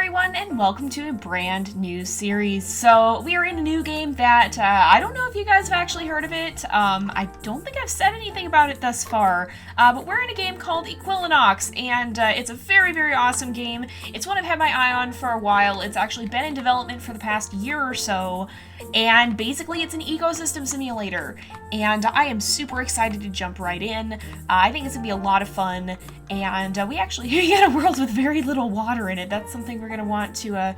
everyone, and welcome to a brand new series. So we are in a new game that I don't know if you guys have actually heard of it. I don't think I've said anything about it thus far, but we're in a game called Equilinox, and it's a very, very awesome game. It's one I've had my eye on for a while. It's actually been in development for the past year or so, and basically it's an ecosystem simulator, and I am super excited to jump right in. I think it's gonna be a lot of fun, and we actually get a world with very little water in it. That's something we're gonna want to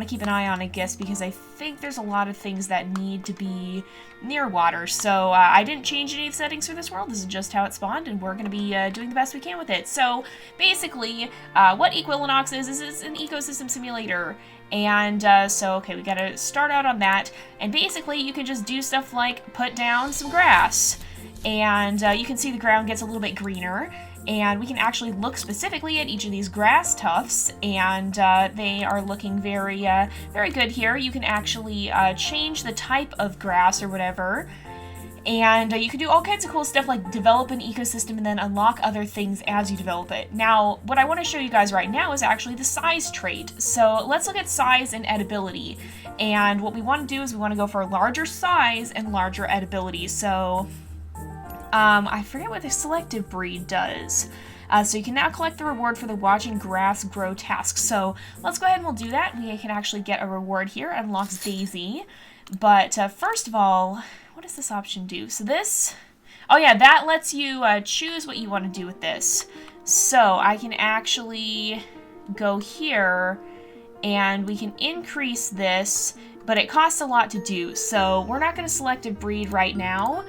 keep an eye on, I guess, because I think there's a lot of things that need to be near water. So I didn't change any of the settings for this world. This is just how it spawned, and we're gonna be doing the best we can with it. So basically, what Equilinox is it's an ecosystem simulator. And okay, we gotta start out on that, and basically you can just do stuff like put down some grass, and you can see the ground gets a little bit greener, and we can actually look specifically at each of these grass tufts, and they are looking very, very good here. You can actually change the type of grass or whatever. And you can do all kinds of cool stuff like develop an ecosystem and then unlock other things as you develop it. Now, what I want to show you guys right now is actually the size trait. So let's look at size and edibility. And what we want to do is we want to go for larger size and larger edibility. So I forget what the selective breed does. So you can now collect the reward for the watching grass grow task. So let's go ahead and we'll do that. We can actually get a reward here. It unlocks Daisy. But first of all, what does this option do? So this, oh yeah, that lets you choose what you want to do with this. So I can actually go here and we can increase this, but it costs a lot to do. So we're not going to select a breed right now.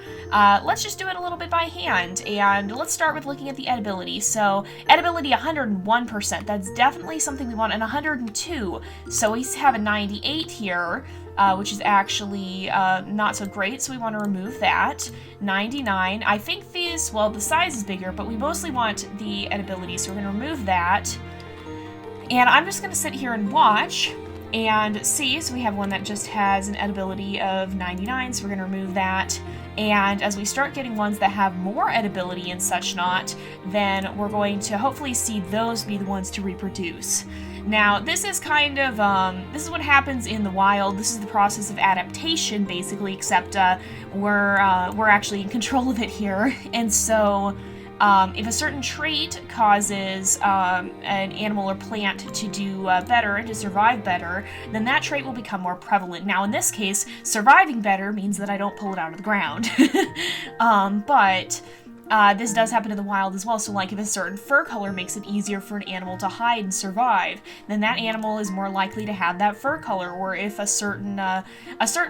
Let's just do it a little bit by hand. And let's start with looking at the edibility. So edibility 101%. That's definitely something we want. And 102. So we have a 98 here. Which is actually not so great, so we want to remove that. 99. I think these, well, the size is bigger, but we mostly want the edibility, so we're going to remove that. And I'm just going to sit here and watch and see. So we have one that just has an edibility of 99, so we're going to remove that. And as we start getting ones that have more edibility and such not, then we're going to hopefully see those be the ones to reproduce. Now, this is kind of, this is what happens in the wild. This is the process of adaptation, basically, except we're actually in control of it here. And so, if a certain trait causes an animal or plant to do better and to survive better, then that trait will become more prevalent. Now, in this case, surviving better means that I don't pull it out of the ground. But this does happen in the wild as well, so like if a certain fur color makes it easier for an animal to hide and survive, then that animal is more likely to have that fur color, or if a certain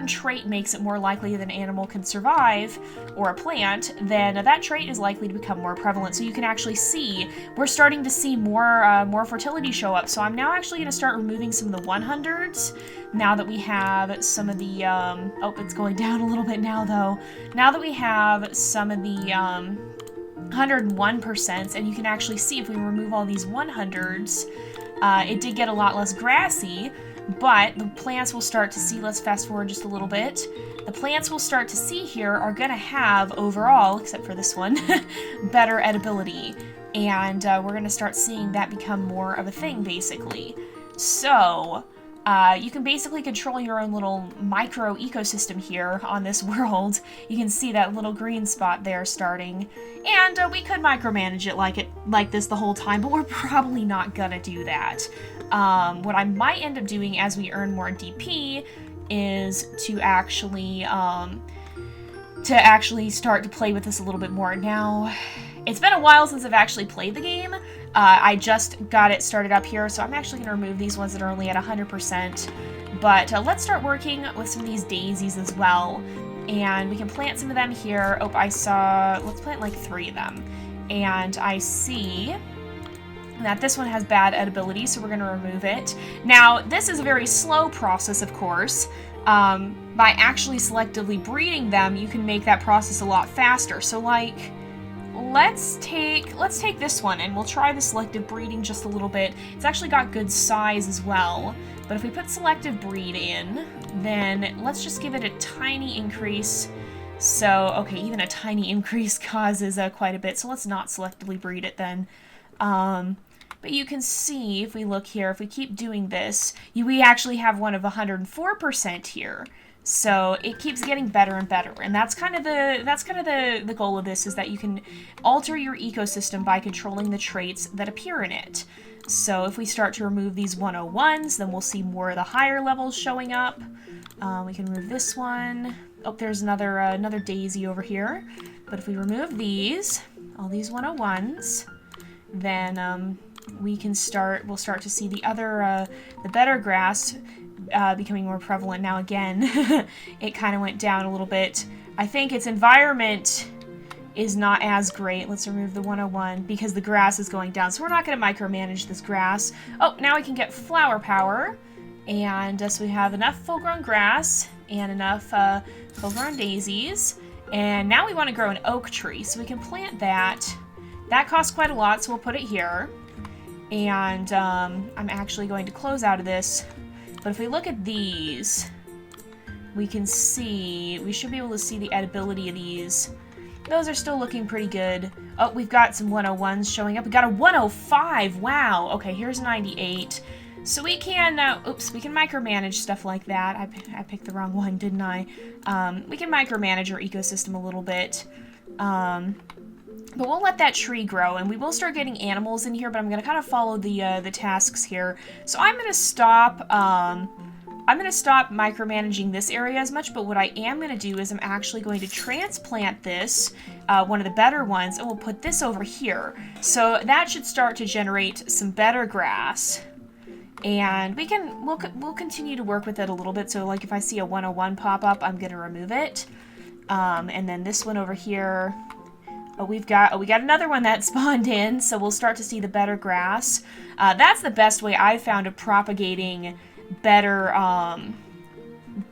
trait makes it more likely that an animal can survive, or a plant, then that trait is likely to become more prevalent. So you can actually see, we're starting to see more fertility show up. So I'm now actually going to start removing some of the 100s, now that we have some of the, oh, it's going down a little bit now though. Now that we have some of the, 101%, and you can actually see if we remove all these 100s, it did get a lot less grassy, but the plants will start to see, let's fast forward just a little bit, the plants we'll start to see here are going to have overall, except for this one, better edibility, and we're going to start seeing that become more of a thing, basically. So you can basically control your own little micro ecosystem here on this world. You can see that little green spot there starting, and we could micromanage it like this the whole time, but we're probably not gonna do that. What I might end up doing as we earn more DP is to actually start to play with this a little bit more. Now, it's been a while since I've actually played the game. I just got it started up here, so I'm actually going to remove these ones that are only at 100%. But let's start working with some of these daisies as well. And we can plant some of them here. Oh, let's plant like 3 of them. And I see that this one has bad edibility, so we're going to remove it. Now, this is a very slow process, of course. By actually selectively breeding them, you can make that process a lot faster. So, like, let's take this one, and we'll try the selective breeding just a little bit. It's actually got good size as well. But if we put selective breed in, then let's just give it a tiny increase. So, okay, even a tiny increase causes quite a bit, so let's not selectively breed it then. But you can see, if we look here, if we keep doing this, we actually have one of 104% here. So it keeps getting better and better, and that's kind of the goal of this, is that you can alter your ecosystem by controlling the traits that appear in it. So if we start to remove these 101s, then we'll see more of the higher levels showing up. We can remove this one. Oh, there's another daisy over here. But if we remove these, all these 101s, then we'll start to see the other, the better grass becoming more prevalent. Now again, it kind of went down a little bit. I think its environment is not as great. Let's remove the 101 because the grass is going down. So we're not going to micromanage this grass. Oh, now we can get flower power. And so we have enough full-grown grass and enough full-grown daisies. And now we want to grow an oak tree. So we can plant that. That costs quite a lot, so we'll put it here. And I'm actually going to close out of this. But if we look at these, we can see, we should be able to see the edibility of these. Those are still looking pretty good. Oh, we've got some 101s showing up. We got a 105. Wow. Okay, here's 98. So we can, we can micromanage stuff like that. I picked the wrong one, didn't I? We can micromanage our ecosystem a little bit. But we'll let that tree grow, and we will start getting animals in here, but I'm going to kind of follow the tasks here. So I'm going to stop, micromanaging this area as much, but what I am going to do is I'm actually going to transplant this, one of the better ones, and we'll put this over here. So that should start to generate some better grass. And we'll continue to work with it a little bit. So like if I see a 101 pop up, I'm going to remove it. And then this one over here, we got another one that spawned in, so we'll start to see the better grass. That's the best way I've found of propagating better,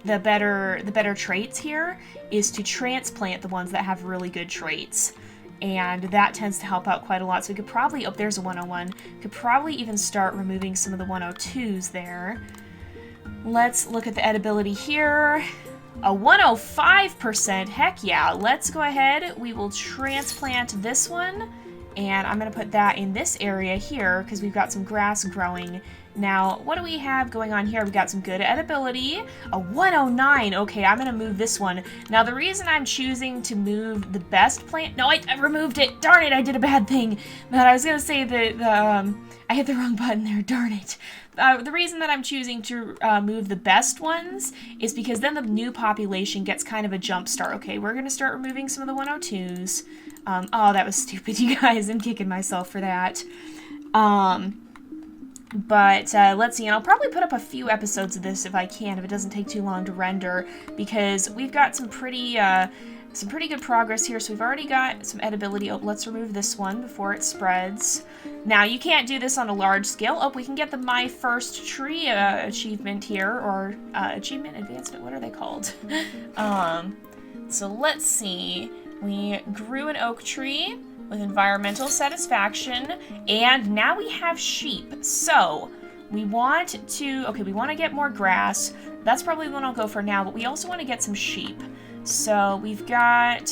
the better traits here, is to transplant the ones that have really good traits. And that tends to help out quite a lot. So we could probably, oh, there's a 101. Could probably even start removing some of the 102s there. Let's look at the edibility here. A 105%, heck yeah. Let's go ahead. We will transplant this one. And I'm going to put that in this area here because we've got some grass growing. Now, what do we have going on here? We've got some good edibility. A 109. Okay, I'm going to move this one. Now, the reason I'm choosing to move the best plant... No, I removed it. Darn it, I did a bad thing. But I was going to say that I hit the wrong button there. Darn it. The reason that I'm choosing to move the best ones is because then the new population gets kind of a jump start. Okay, we're going to start removing some of the 102s. Oh, that was stupid, you guys. I'm kicking myself for that. But let's see, and I'll probably put up a few episodes of this if I can, if it doesn't take too long to render, because we've got some pretty good progress here. So we've already got some edibility. Oh, let's remove this one before it spreads. Now, you can't do this on a large scale. Oh, we can get the My First Tree achievement here, or achievement, advancement, what are they called? So let's see. We grew an oak tree with environmental satisfaction, and now we have sheep. So we want to get more grass. That's probably the one I'll go for now, but we also want to get some sheep. So we've got,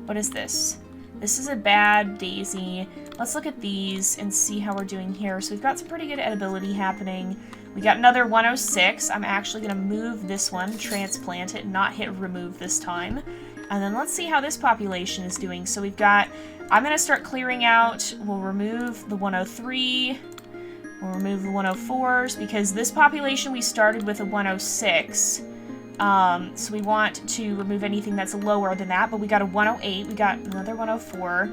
what is this? This is a bad daisy. Let's look at these and see how we're doing here. So we've got some pretty good edibility happening. We got another 106. I'm actually going to move this one, transplant it, not hit remove this time. And then let's see how this population is doing. So we've got, I'm going to start clearing out. We'll remove the 103. We'll remove the 104s because this population we started with a 106. So we want to remove anything that's lower than that, but we got a 108. We got another 104.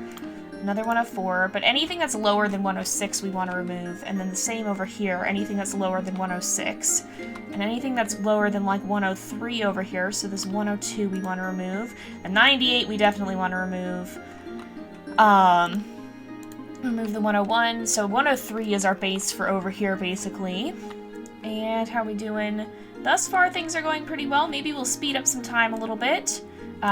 Another 104, but anything that's lower than 106 we want to remove, and then the same over here, anything that's lower than 106, and anything that's lower than like 103 over here, so this 102 we want to remove, and 98 we definitely want to remove. Remove the 101, so 103 is our base for over here basically. And how are we doing? Thus far things are going pretty well. Maybe we'll speed up some time a little bit.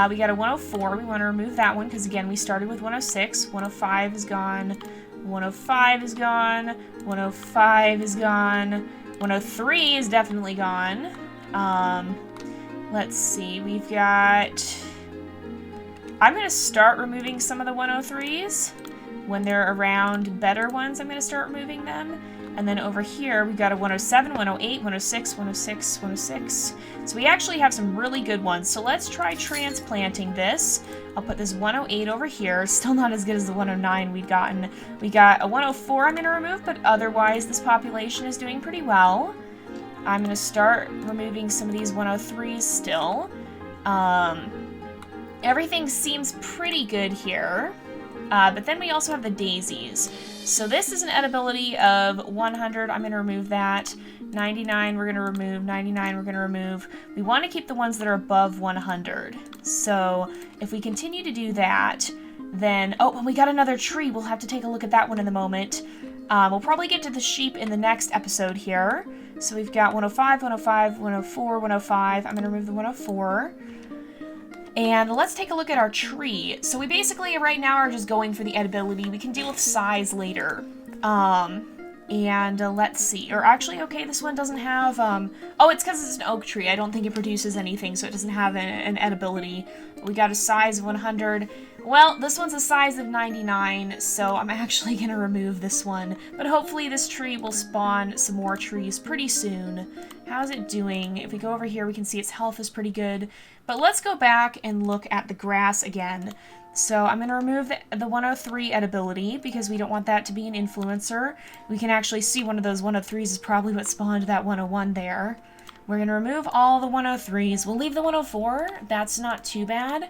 We got a 104. We want to remove that one because, again, we started with 106. 105 is gone. 105 is gone. 105 is gone. 103 is definitely gone. Let's see. We've got... I'm going to start removing some of the 103s. When they're around better ones, I'm going to start removing them. And then over here, we've got a 107, 108, 106, 106, 106. So we actually have some really good ones. So let's try transplanting this. I'll put this 108 over here. Still not as good as the 109 we'd gotten. We got a 104 I'm going to remove, but otherwise this population is doing pretty well. I'm going to start removing some of these 103s still. Everything seems pretty good here. But then we also have the daisies. So this is an edibility of 100. I'm going to remove that. 99 we're going to remove. 99 we're going to remove. We want to keep the ones that are above 100. So if we continue to do that, then... Oh, and we got another tree. We'll have to take a look at that one in a moment. We'll probably get to the sheep in the next episode here. So we've got 105, 105, 104, 105. I'm going to remove the 104. And let's take a look at our tree. So we basically right now are just going for the edibility. We can deal with size later. Let's see. Or actually, okay, this one doesn't have... Oh, it's because it's an oak tree. I don't think it produces anything, so it doesn't have an edibility. We got a size of 100. Well, this one's a size of 99, so I'm actually going to remove this one. But hopefully this tree will spawn some more trees pretty soon. How's it doing? If we go over here, we can see its health is pretty good. But let's go back and look at the grass again. So I'm going to remove the 103 edibility because we don't want that to be an influencer. We can actually see one of those 103s is probably what spawned that 101 there. We're going to remove all the 103s. We'll leave the 104. That's not too bad.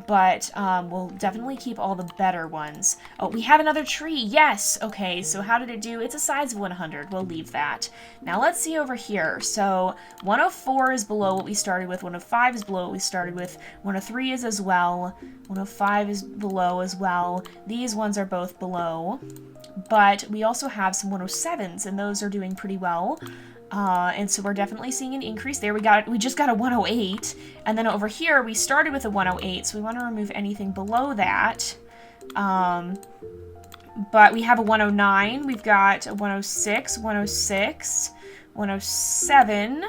But we'll definitely keep all the better ones. Oh, we have another tree. Yes. Okay, so how did it do? It's a size of 100. We'll leave that. Now let's see over here. So 104 is below what we started with. 105 is below what we started with. 103 is as well. 105 is below as well. These ones are both below. But we also have some 107s, and those are doing pretty well. And so we're definitely seeing an increase there. We just got a 108, and then over here we started with a 108, so we want to remove anything below that. But we have a 109, we've got a 106, 106, 107,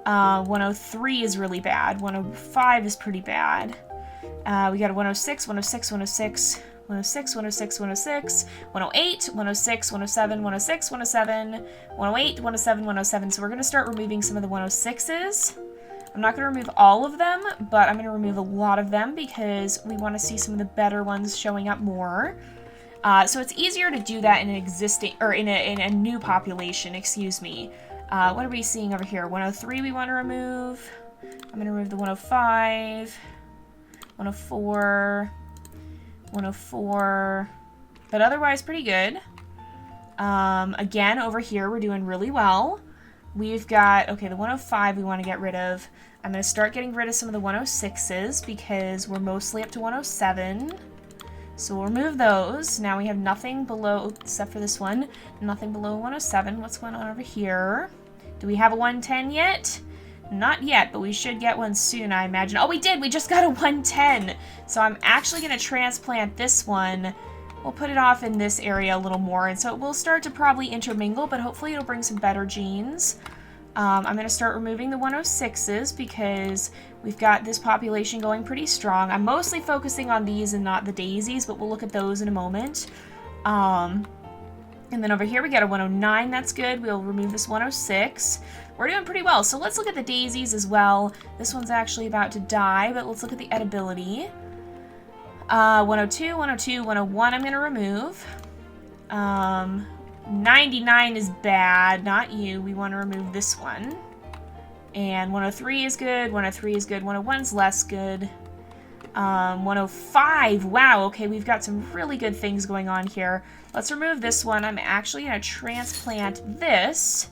103 is really bad, 105 is pretty bad. We got a 106, 106, 106, 106, 106, 106, 108, 106, 107, 106, 107, 108, 107, 107. So we're going to start removing some of the 106s. I'm not going to remove all of them, but I'm going to remove a lot of them because we want to see some of the better ones showing up more. So it's easier to do that in an existing, or in a new population, excuse me. What are we seeing over here? 103 we want to remove. I'm going to remove the 105, 104, 104, but otherwise pretty good. Again, over here we're doing really well. We've got, okay, the 105 we want to get rid of. I'm going to start getting rid of some of the 106s because we're mostly up to 107. So we'll remove those. Now we have nothing below, except for this one, nothing below 107. What's going on over here? Do we have a 110 yet? Not yet, but we should get one soon, I imagine. Oh, we did! We just got a 110! So I'm actually going to transplant this one. We'll put it off in this area a little more, and so it will start to probably intermingle, but hopefully it'll bring some better genes. I'm going to start removing the 106s because we've got this population going pretty strong. I'm mostly focusing on these and not the daisies, but we'll look at those in a moment. And then over here we got a 109, that's good. We'll remove this 106. We're doing pretty well, so let's look at the daisies as well. This one's actually about to die, but let's look at the edibility. 102, 102, 101 I'm going to remove. 99 is bad, not you. We want to remove this one. And 103 is good, 103 is good, 101's less good. 105, wow, okay, we've got some really good things going on here. Let's remove this one. I'm actually going to transplant this,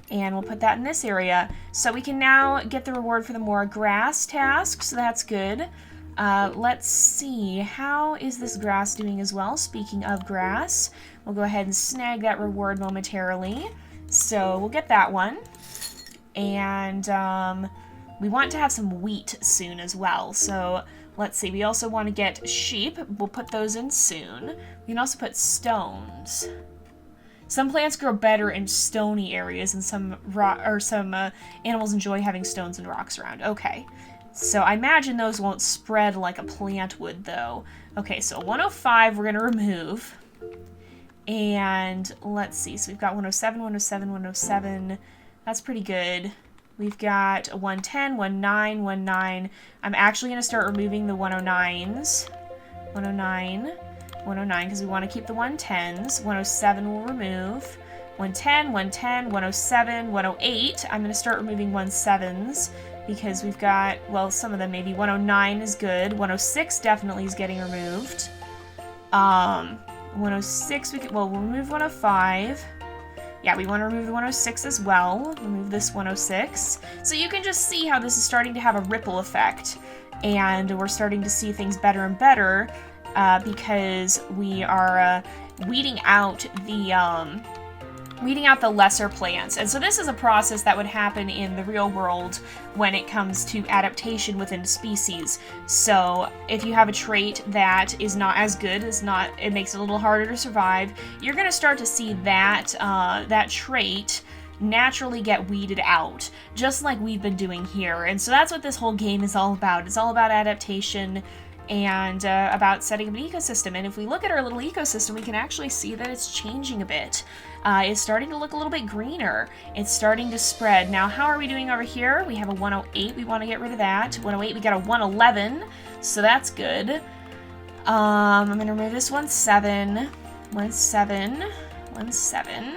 and we'll put that in this area. So we can now get the reward for the more grass task, so that's good. Let's see, how is this grass doing as well? Speaking of grass, we'll go ahead and snag that reward momentarily. So we'll get that one. And we want to have some wheat soon as well, so let's see, we also want to get sheep. We'll put those in soon. We can also put stones. Some plants grow better in stony areas, and some animals enjoy having stones and rocks around. Okay. So I imagine those won't spread like a plant would, though. Okay, so 105 we're going to remove. And let's see. So we've got 107, 107, 107. That's pretty good. We've got a 110, 19, 19. I'm actually going to start removing the 109s. 109, 109, because we want to keep the 110s. 107 we'll remove. 110, 110, 107, 108. I'm going to start removing 17s because we've got, well, some of them maybe. 109 is good. 106 definitely is getting removed. 106, we'll remove 105. Yeah, we want to remove the 106 as well. Remove this 106. So you can just see how this is starting to have a ripple effect. And we're starting to see things better and better because we are weeding out the lesser plants. And so this is a process that would happen in the real world when it comes to adaptation within a species. So if you have a trait that is not as good, it makes it a little harder to survive, you're going to start to see that that trait naturally get weeded out, just like we've been doing here. And so that's what this whole game is all about. It's all about adaptation and about setting up an ecosystem. And if we look at our little ecosystem, we can actually see that it's changing a bit. It's starting to look a little bit greener. It's starting to spread. Now, how are we doing over here? We have a 108. We want to get rid of that. 108, we got a 111, so that's good. I'm going to remove this 17, 17, 17,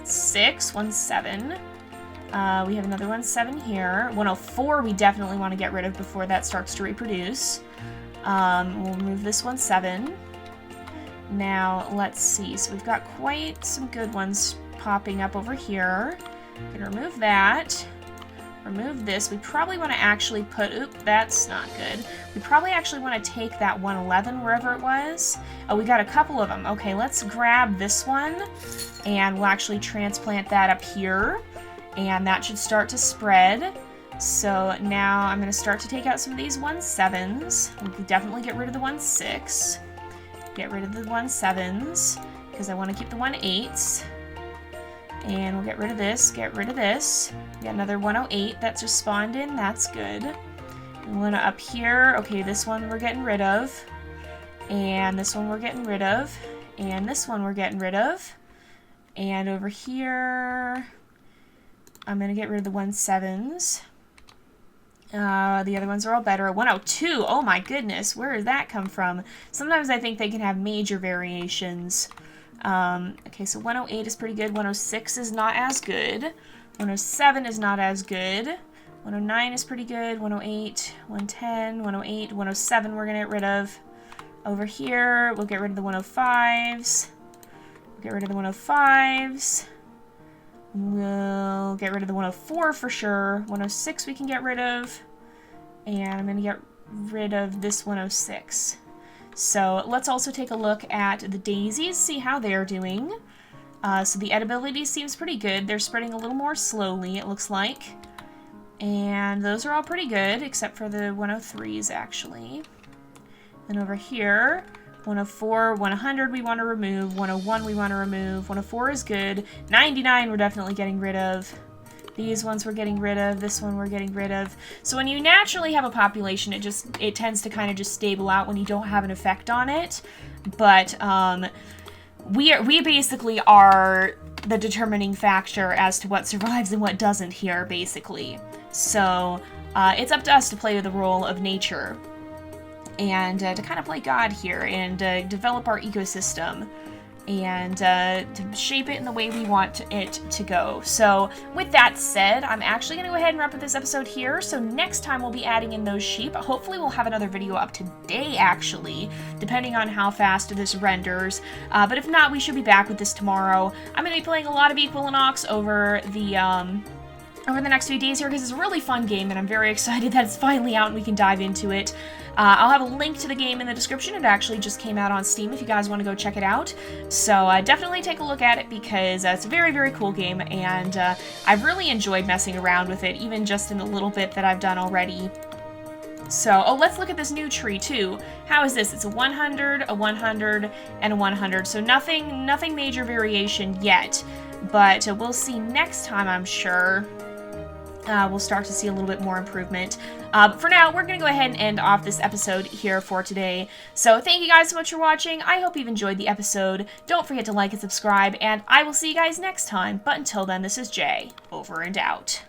16, 17. We have another 17 here. 104 we definitely want to get rid of before that starts to reproduce. We'll remove this 17. Now, let's see. So we've got quite some good ones popping up over here. Gonna remove that. Remove this. We probably want to actually put... Oop, that's not good. We probably actually want to take that 111 wherever it was. Oh, we got a couple of them. Okay, let's grab this one, and we'll actually transplant that up here, and that should start to spread. So now I'm going to start to take out some of these 17s. We can definitely get rid of the 16. Get rid of the 17s, because I want to keep the 18s. And we'll get rid of this, get rid of this. We got another 108 that's just spawned in, that's good. And then up here, okay, this one we're getting rid of. And this one we're getting rid of. And this one we're getting rid of. And over here, I'm going to get rid of the 17s. The other ones are all better. 102, oh my goodness, where did that come from? Sometimes I think they can have major variations. Okay, so 108 is pretty good. 106 is not as good. 107 is not as good. 109 is pretty good. 108, 110, 108, 107 we're going to get rid of. Over here, we'll get rid of the 105s. We'll get rid of the 105s. We'll get rid of the 104 for sure. 106 we can get rid of. And I'm going to get rid of this 106. So let's also take a look at the daisies, see how they're doing. So the edibility seems pretty good. They're spreading a little more slowly, it looks like. And those are all pretty good, except for the 103s, actually. And over here, 104, 100 we want to remove, 101 we want to remove, 104 is good, 99 we're definitely getting rid of. These ones we're getting rid of, this one we're getting rid of. So when you naturally have a population, it tends to kind of just stable out when you don't have an effect on it. But we basically are the determining factor as to what survives and what doesn't here, basically. So it's up to us to play the role of nature and to kind of play God here and develop our ecosystem and to shape it in the way we want it to go. So with that said, I'm actually going to go ahead and wrap up this episode here. So next time we'll be adding in those sheep. Hopefully we'll have another video up today, actually, depending on how fast this renders. But if not, we should be back with this tomorrow. I'm going to be playing a lot of Equilinox over the next few days here because it's a really fun game and I'm very excited that it's finally out and we can dive into it. I'll have a link to the game in the description. It actually just came out on Steam if you guys want to go check it out. So definitely take a look at it because it's a very, very cool game and I've really enjoyed messing around with it, even just in the little bit that I've done already. So, oh, let's look at this new tree too. How is this? It's a 100, a 100, and a 100. So nothing major variation yet, but we'll see next time, I'm sure. we'll start to see a little bit more improvement. But for now, we're going to go ahead and end off this episode here for today. So thank you guys so much for watching. I hope you've enjoyed the episode. Don't forget to like and subscribe, and I will see you guys next time. But until then, this is Jay, over and out.